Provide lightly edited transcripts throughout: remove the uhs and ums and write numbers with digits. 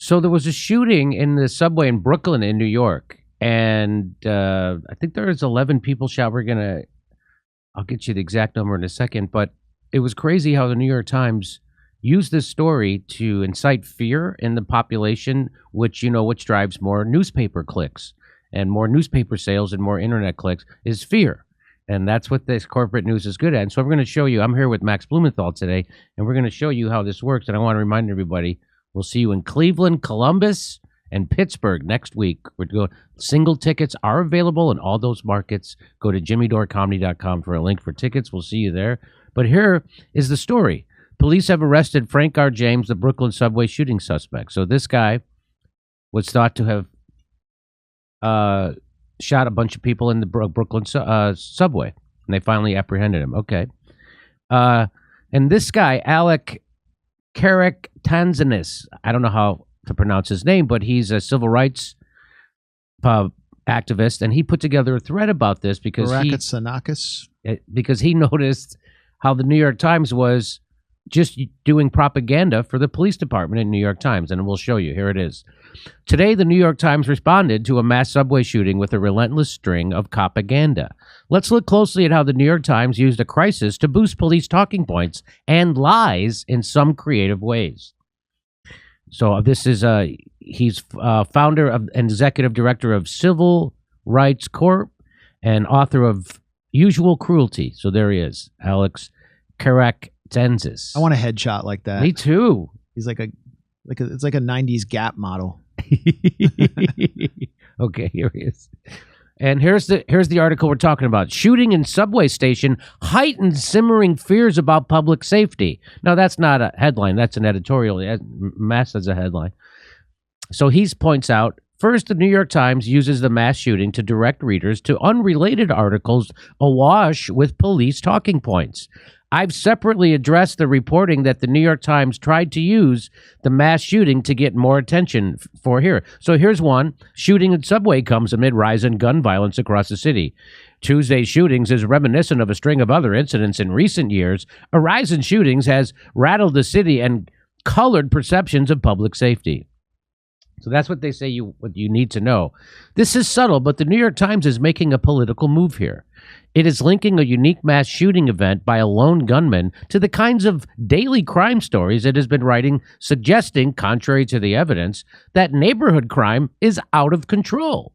So there was a shooting in the subway in Brooklyn in New York, and I think there's 11 people shot. I'll get you the exact number in a second, but it was crazy how the New York Times used this story to incite fear in the population, which drives more newspaper clicks and more newspaper sales and more internet clicks is fear. And that's what this corporate news is good at. And so we're going to show you, I'm here with Max Blumenthal today, and we're going to show you how this works. And I want to remind everybody, we'll see you in Cleveland, Columbus, and Pittsburgh next week. We're going. Single tickets are available in all those markets. Go to jimmydorecomedy.com for a link for tickets. We'll see you there. But here is the story. Police have arrested Frank R. James, the Brooklyn subway shooting suspect. So this guy was thought to have shot a bunch of people in the Brooklyn subway, and they finally apprehended him. Okay. And this guy, Alec Tanzanis, I don't know how to pronounce his name, but he's a civil rights activist, and he put together a thread about this because he noticed how the New York Times was just doing propaganda for the police department in New York Times, and we'll show you. Here it is. Today, the New York Times responded to a mass subway shooting with a relentless string of propaganda. Let's look closely at how the New York Times used a crisis to boost police talking points and lies in some creative ways. So this is he's founder and executive director of Civil Rights Corp and author of Usual Cruelty. So there he is, Alex Karaktensis. I want a headshot like that. Me too. He's like it's like a 90s Gap model. Okay, here he is. And here's the article we're talking about. Shooting in subway station heightens simmering fears about public safety. Now, that's not a headline. That's an editorial. Mass as a headline. So he points out, first, the New York Times uses the mass shooting to direct readers to unrelated articles awash with police talking points. I've separately addressed the reporting that the New York Times tried to use the mass shooting to get more attention for here. So here's one. Shooting in subway comes amid rise in gun violence across the city. Tuesday's shootings is reminiscent of a string of other incidents in recent years. A rise in shootings has rattled the city and colored perceptions of public safety. So that's what they say what you need to know. This is subtle, but the New York Times is making a political move here. It is linking a unique mass shooting event by a lone gunman to the kinds of daily crime stories it has been writing, suggesting, contrary to the evidence, that neighborhood crime is out of control.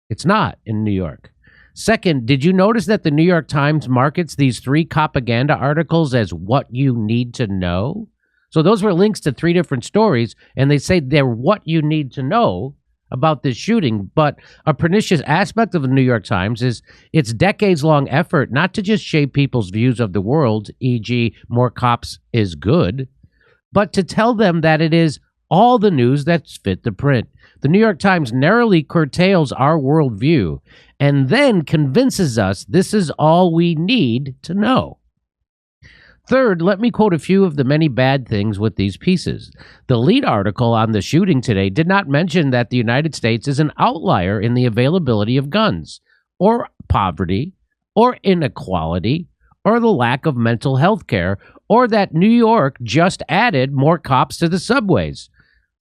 It's not in New York. Second, did you notice that the New York Times markets these 3 propaganda articles as what you need to know? So those were links to 3 different stories, and they say they're what you need to know about this shooting. But a pernicious aspect of the New York Times is its decades-long effort not to just shape people's views of the world, e.g., more cops is good, but to tell them that it is all the news that's fit the print. The New York Times narrowly curtails our worldview and then convinces us this is all we need to know. Third, let me quote a few of the many bad things with these pieces. The lead article on the shooting today did not mention that the United States is an outlier in the availability of guns, or poverty, or inequality, or the lack of mental health care, or that New York just added more cops to the subways.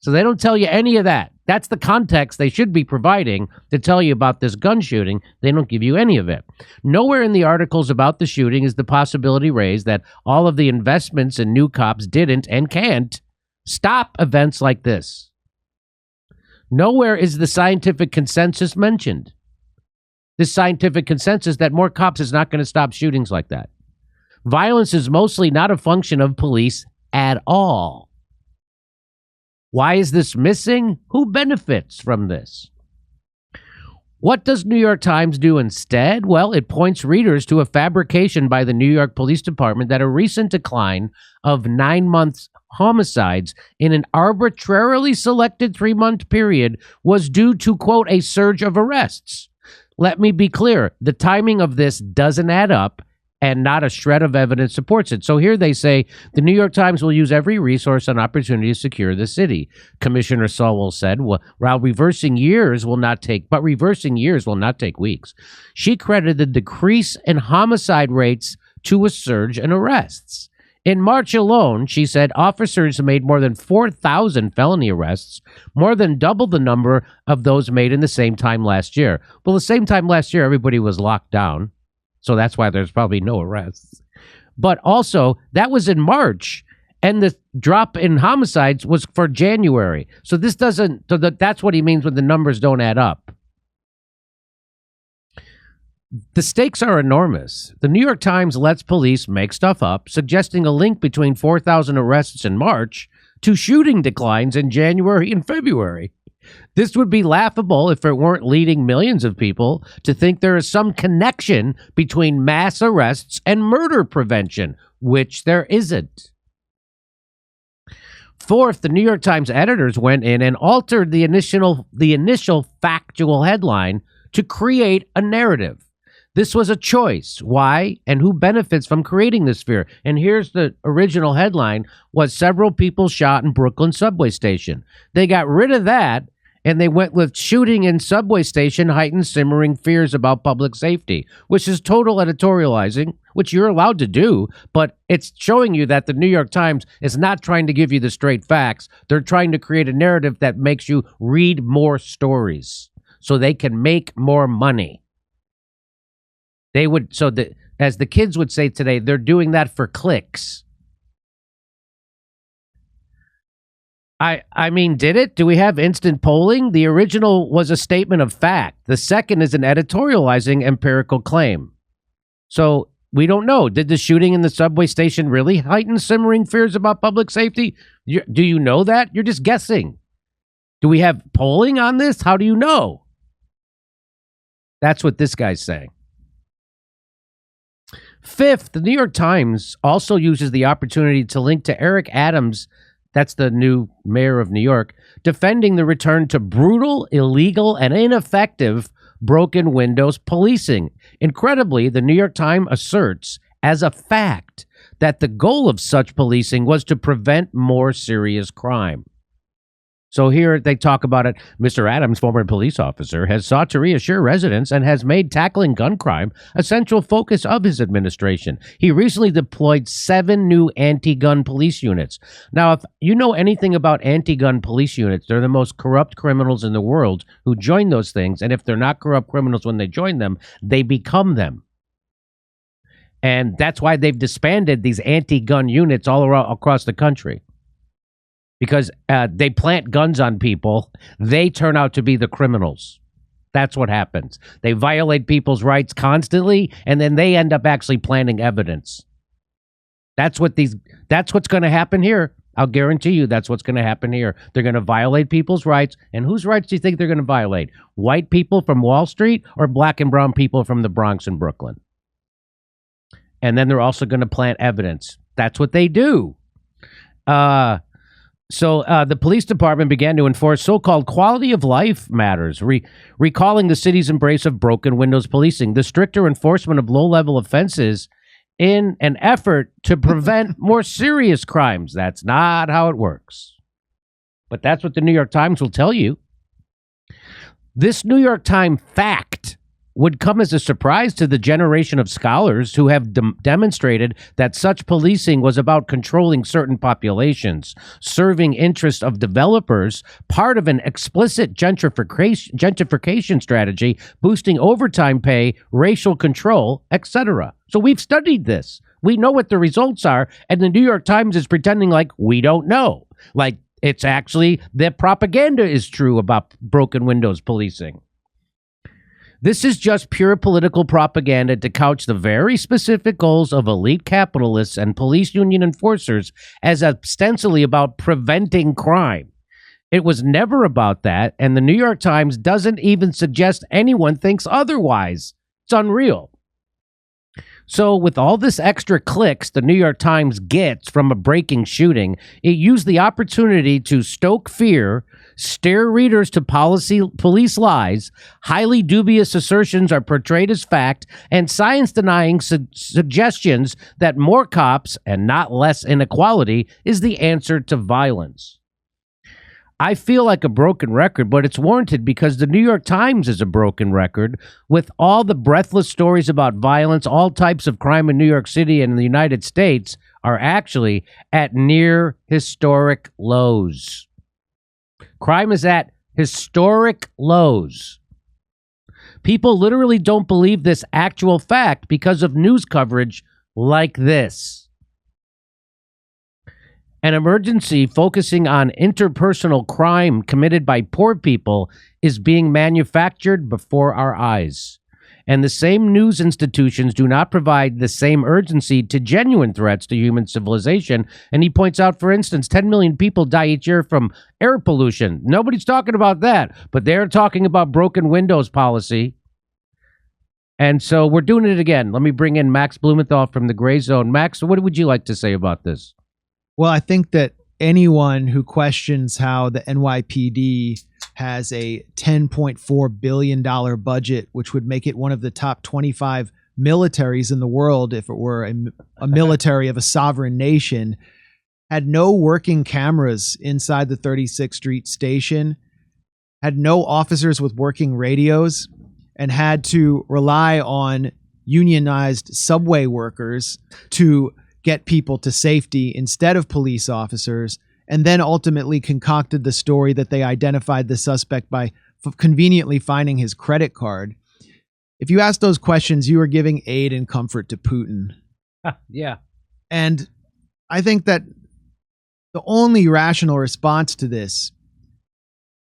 So they don't tell you any of that. That's the context they should be providing to tell you about this gun shooting. They don't give you any of it. Nowhere in the articles about the shooting is the possibility raised that all of the investments in new cops didn't and can't stop events like this. Nowhere is the scientific consensus mentioned. This scientific consensus that more cops is not going to stop shootings like that. Violence is mostly not a function of police at all. Why is this missing? Who benefits from this? What does New York Times do instead? Well, it points readers to a fabrication by the New York Police Department that a recent decline of 9-month homicides in an arbitrarily selected 3-month period was due to, quote, a surge of arrests. Let me be clear. The timing of this doesn't add up, and not a shred of evidence supports it. So here they say the New York Times will use every resource and opportunity to secure the city. Commissioner Sowell said, well, reversing years will not take weeks. She credited the decrease in homicide rates to a surge in arrests. In March alone, she said, officers made more than 4,000 felony arrests, more than double the number of those made in the same time last year. Well, the same time last year, everybody was locked down, so that's why there's probably no arrests. But also, that was in March, and the drop in homicides was for January. So this doesn't, so that's what he means when the numbers don't add up. The stakes are enormous. The New York Times lets police make stuff up, suggesting a link between 4,000 arrests in March to shooting declines in January and February. This would be laughable if it weren't leading millions of people to think there is some connection between mass arrests and murder prevention, which there isn't. Fourth, the New York Times editors went in and altered the initial factual headline to create a narrative. This was a choice. Why and who benefits from creating this fear? And here's the original headline: was several people shot in Brooklyn subway station. They got rid of that and they went with shooting in subway station heightened simmering fears about public safety, which is total editorializing, which you're allowed to do, but it's showing you that the New York Times is not trying to give you the straight facts. They're trying to create a narrative that makes you read more stories so they can make more money. They would, so that, as the kids would say today, they're doing that for clicks. I mean, did it? Do we have instant polling? The original was a statement of fact. The second is an editorializing empirical claim. So we don't know. Did the shooting in the subway station really heighten simmering fears about public safety? Do you know that? You're just guessing. Do we have polling on this? How do you know? That's what this guy's saying. Fifth, the New York Times also uses the opportunity to link to Eric Adams, that's the new mayor of New York, defending the return to brutal, illegal, and ineffective broken windows policing. Incredibly, the New York Times asserts as a fact that the goal of such policing was to prevent more serious crime. So here they talk about it. Mr. Adams, former police officer, has sought to reassure residents and has made tackling gun crime a central focus of his administration. He recently deployed 7 new anti-gun police units. Now, if you know anything about anti-gun police units, they're the most corrupt criminals in the world who join those things. And if they're not corrupt criminals when they join them, they become them. And that's why they've disbanded these anti-gun units all around across the country. Because they plant guns on people, they turn out to be the criminals. That's what happens. They violate people's rights constantly, and then they end up actually planting evidence. That's what's going to happen here. I'll guarantee you that's what's going to happen here. They're going to violate people's rights. And whose rights do you think they're going to violate? White people from Wall Street or black and brown people from the Bronx and Brooklyn? And then they're also going to plant evidence. That's what they do. So the police department began to enforce so-called quality of life matters, recalling the city's embrace of broken windows policing, the stricter enforcement of low-level offenses in an effort to prevent more serious crimes. That's not how it works. But that's what the New York Times will tell you. This New York Times fact would come as a surprise to the generation of scholars who have demonstrated that such policing was about controlling certain populations, serving interests of developers, part of an explicit gentrification strategy, boosting overtime pay, racial control, etc. So we've studied this. We know what the results are, and the New York Times is pretending like we don't know. Like it's actually the propaganda is true about broken windows policing. This is just pure political propaganda to couch the very specific goals of elite capitalists and police union enforcers as ostensibly about preventing crime. It was never about that, and the New York Times doesn't even suggest anyone thinks otherwise. It's unreal. So with all this extra clicks the New York Times gets from a breaking shooting, it used the opportunity to stoke fear, steer readers to police lies, highly dubious assertions are portrayed as fact, and science-denying suggestions that more cops and not less inequality is the answer to violence. I feel like a broken record, but it's warranted because the New York Times is a broken record with all the breathless stories about violence, all types of crime in New York City and in the United States are actually at near historic lows. Crime is at historic lows. People literally don't believe this actual fact because of news coverage like this. An emergency focusing on interpersonal crime committed by poor people is being manufactured before our eyes. And the same news institutions do not provide the same urgency to genuine threats to human civilization. And he points out, for instance, 10 million people die each year from air pollution. Nobody's talking about that, but they're talking about broken windows policy. And so we're doing it again. Let me bring in Max Blumenthal from the Grayzone. Max, what would you like to say about this? Well, I think that anyone who questions how the NYPD has a $10.4 billion budget, which would make it one of the top 25 militaries in the world if it were a military of a sovereign nation, had no working cameras inside the 36th Street station, had no officers with working radios, and had to rely on unionized subway workers to get people to safety instead of police officers, and then ultimately concocted the story that they identified the suspect by conveniently finding his credit card. If you ask those questions, you are giving aid and comfort to Putin. Yeah. And I think that the only rational response to this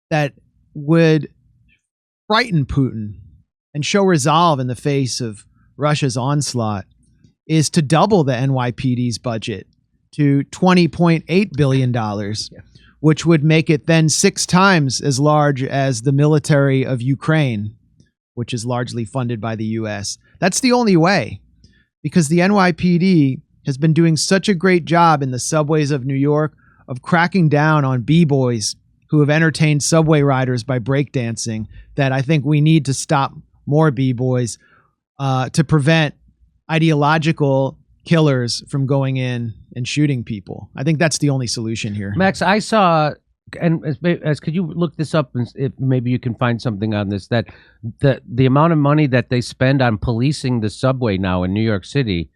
that would frighten Putin and show resolve in the face of Russia's onslaught is to double the NYPD's budget to $20.8 billion, which would make it then 6 times as large as the military of Ukraine, which is largely funded by the U.S. That's the only way, because the NYPD has been doing such a great job in the subways of New York of cracking down on b-boys who have entertained subway riders by breakdancing that I think we need to stop more b-boys to prevent ideological killers from going in and shooting people. I think that's the only solution here. Max, I saw, and as could you look this up and if maybe you can find something on this, that the amount of money that they spend on policing the subway now in New York City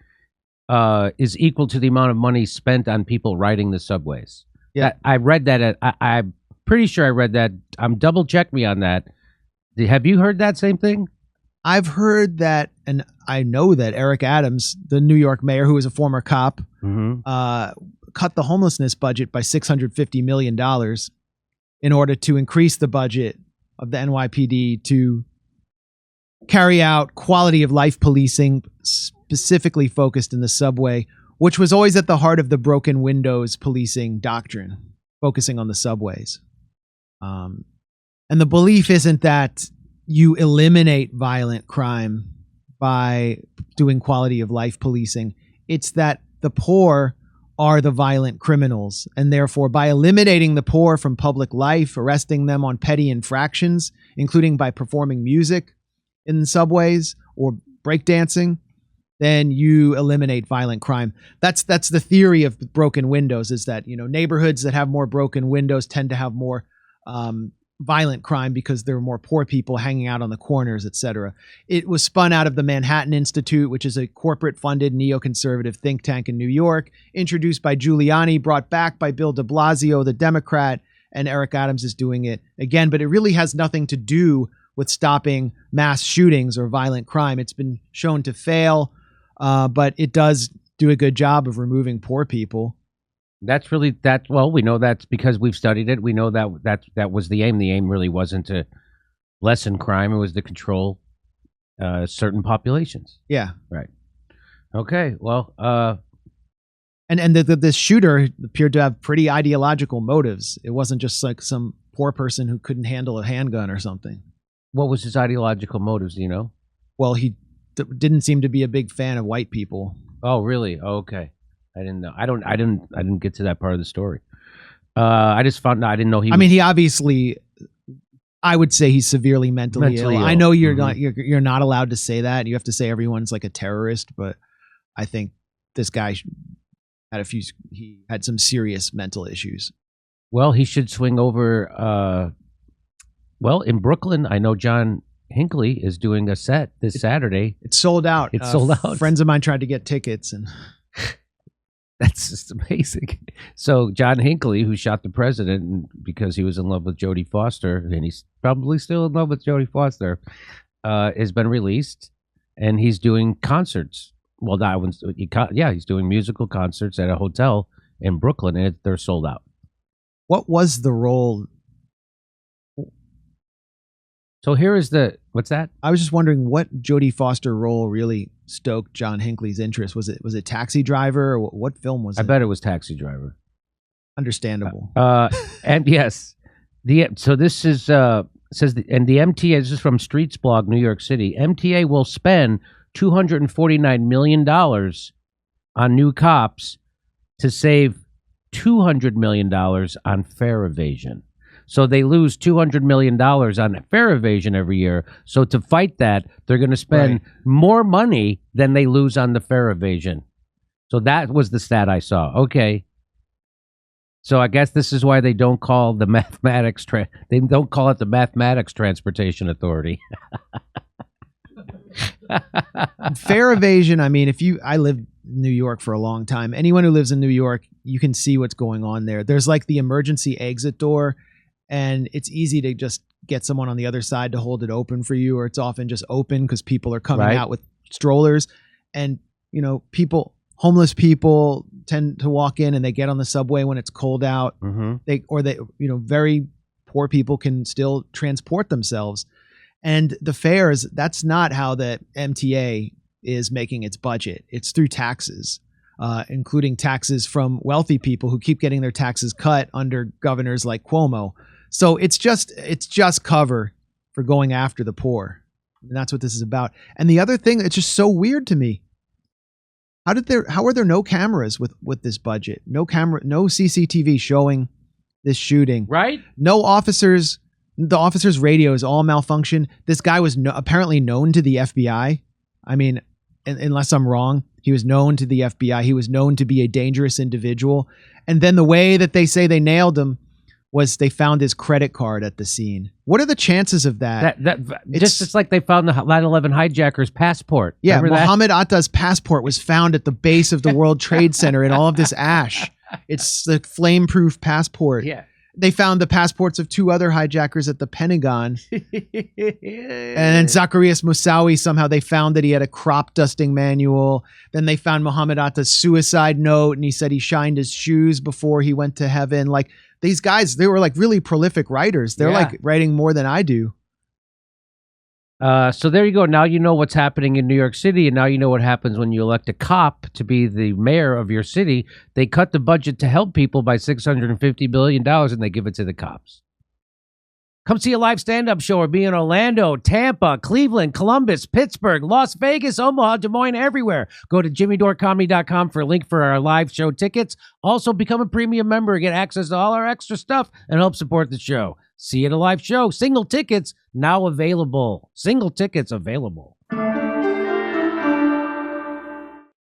is equal to the amount of money spent on people riding the subways. Yeah, I read that. I'm pretty sure I read that. Double check me on that. Have you heard that same thing? I've heard that, and I know that Eric Adams, the New York mayor, who is a former cop, cut the homelessness budget by $650 million in order to increase the budget of the NYPD to carry out quality of life policing, specifically focused in the subway, which was always at the heart of the broken windows policing doctrine, focusing on the subways. And the belief isn't that you eliminate violent crime by doing quality of life policing. It's that the poor are the violent criminals. And therefore, by eliminating the poor from public life, arresting them on petty infractions, including by performing music in subways or breakdancing, then you eliminate violent crime. That's the theory of broken windows, is that, you know, neighborhoods that have more broken windows tend to have more violent crime because there are more poor people hanging out on the corners, etc. It was spun out of the Manhattan Institute, which is a corporate-funded neoconservative think tank in New York, introduced by Giuliani, brought back by Bill de Blasio, the Democrat, and Eric Adams is doing it again. But it really has nothing to do with stopping mass shootings or violent crime. It's been shown to fail, but it does do a good job of removing poor people. That's really well, we know that's because we've studied it. We know that was the aim. The aim really wasn't to lessen crime. It was to control certain populations. Yeah. Right. Okay. Well, and this shooter appeared to have pretty ideological motives. It wasn't just like some poor person who couldn't handle a handgun or something. What was his ideological motives, do you know? Well, he didn't seem to be a big fan of white people. Oh, really? Oh, okay. I didn't know. I didn't get to that part of the story. I just found out. I didn't know he. I mean, he obviously. I would say he's severely mentally ill. I know you're not. You're not allowed to say that. You have to say everyone's like a terrorist. But I think this guy had He had some serious mental issues. Well, he should swing over. Well, in Brooklyn, I know John Hinckley is doing a set this Saturday. It's sold out. It's sold out. Friends of mine tried to get tickets and. That's just amazing. So John Hinckley, who shot the president because he was in love with Jodie Foster, and he's probably still in love with Jodie Foster, has been released, and he's doing concerts. Well, that one's he's doing musical concerts at a hotel in Brooklyn, and they're sold out. What was the role? So here is what's that? I was just wondering what Jodie Foster role really stoked John Hinckley's interest. Was it Taxi Driver, or what film was it? I bet it was Taxi Driver. Understandable. And yes, so this is says the MTA. This is from Streets Blog, New York City. MTA will spend $249 million on new cops to save $200 million on fare evasion. So they lose $200 million on fare evasion every year. So to fight that, they're going to spend more money than they lose on the fare evasion. So that was the stat I saw. Okay. So I guess this is why they don't call the mathematics they don't call it the Mathematics Transportation Authority. Fare evasion. I mean, I lived in New York for a long time. Anyone who lives in New York, you can see what's going on there. There's like the emergency exit door, and it's easy to just get someone on the other side to hold it open for you, or it's often just open because people are coming out with strollers. And, homeless people tend to walk in and they get on the subway when it's cold out. Mm-hmm. Very poor people can still transport themselves. And the fares, that's not how the MTA is making its budget. It's through taxes, including taxes from wealthy people who keep getting their taxes cut under governors like Cuomo. So it's just cover for going after the poor. And that's what this is about. And the other thing that's just so weird to me, how are there no cameras with this budget? No CCTV showing this shooting. Right? No officers. The officer's radio is all malfunction. This guy was apparently known to the FBI. I mean, unless I'm wrong, he was known to the FBI. He was known to be a dangerous individual. And then the way that they say they nailed him was they found his credit card at the scene. What are the chances of that? It's like they found the 9/11 hijacker's passport. Yeah, Remember Mohammed Atta's passport was found at the base of the World Trade Center in all of this ash. It's the flame-proof passport. Yeah. They found the passports of two other hijackers at the Pentagon. And then Zacarias Moussaoui, somehow they found that he had a crop dusting manual. Then they found Mohammed Atta's suicide note, and he said he shined his shoes before he went to heaven. Like, these guys, they were like really prolific writers. They're like writing more than I do. So there you go. Now you know what's happening in New York City, and now you know what happens when you elect a cop to be the mayor of your city. They cut the budget to help people by $650 billion, and they give it to the cops. Come see a live stand-up show or be in Orlando, Tampa, Cleveland, Columbus, Pittsburgh, Las Vegas, Omaha, Des Moines, everywhere. Go to jimmydorecomedy.com for a link for our live show tickets. Also, become a premium member and get access to all our extra stuff and help support the show. See you at a live show. Single tickets now available. Single tickets available.